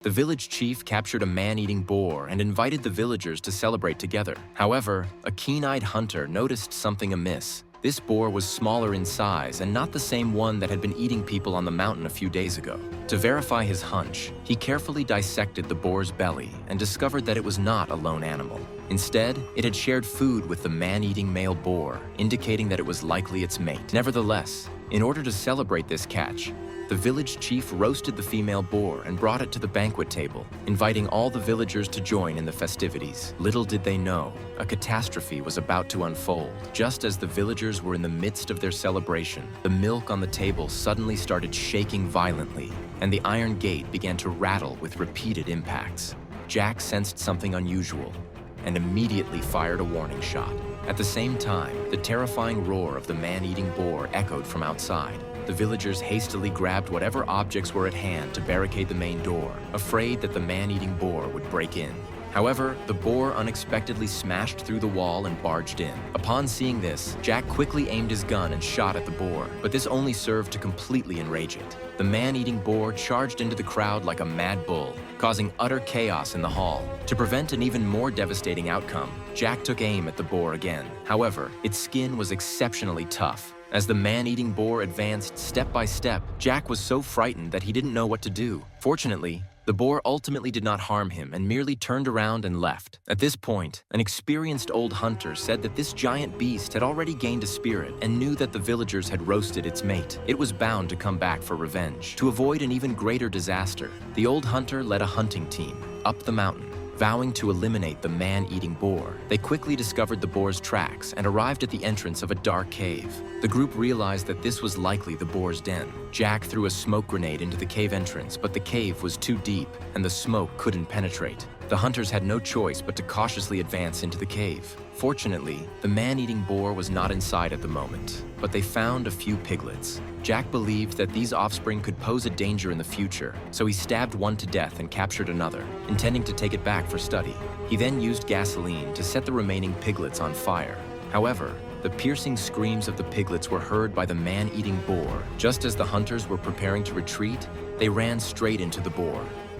The village chief captured a man-eating boar and invited the villagers to celebrate together. However, a keen-eyed hunter noticed something amiss. This boar was smaller in size and not the same one that had been eating people on the mountain a few days ago. To verify his hunch, he carefully dissected the boar's belly and discovered that it was not a lone animal. Instead, it had shared food with the man-eating male boar, indicating that it was likely its mate. Nevertheless, in order to celebrate this catch, the village chief roasted the female boar and brought it to the banquet table, inviting all the villagers to join in the festivities. Little did they know, a catastrophe was about to unfold. Just as the villagers were in the midst of their celebration, the milk on the table suddenly started shaking violently, and the iron gate began to rattle with repeated impacts. Jack sensed something unusual and immediately fired a warning shot. At the same time, the terrifying roar of the man-eating boar echoed from outside. The villagers hastily grabbed whatever objects were at hand to barricade the main door, afraid that the man-eating boar would break in. However, the boar unexpectedly smashed through the wall and barged in. Upon seeing this, Jack quickly aimed his gun and shot at the boar, but this only served to completely enrage it. The man-eating boar charged into the crowd like a mad bull, causing utter chaos in the hall. To prevent an even more devastating outcome, Jack took aim at the boar again. However, its skin was exceptionally tough. As the man-eating boar advanced step by step, Jack was so frightened that he didn't know what to do. Fortunately, the boar ultimately did not harm him and merely turned around and left. At this point, an experienced old hunter said that this giant beast had already gained a spirit and knew that the villagers had roasted its mate. It was bound to come back for revenge. To avoid an even greater disaster, the old hunter led a hunting team up the mountain, vowing to eliminate the man-eating boar. They quickly discovered the boar's tracks and arrived at the entrance of a dark cave. The group realized that this was likely the boar's den. Jack threw a smoke grenade into the cave entrance, but the cave was too deep and the smoke couldn't penetrate. The hunters had no choice but to cautiously advance into the cave. Fortunately, the man-eating boar was not inside at the moment, but they found a few piglets. Jack believed that these offspring could pose a danger in the future, so he stabbed one to death and captured another, intending to take it back for study. He then used gasoline to set the remaining piglets on fire. However, the piercing screams of the piglets were heard by the man-eating boar. Just as the hunters were preparing to retreat, they ran straight into the boar.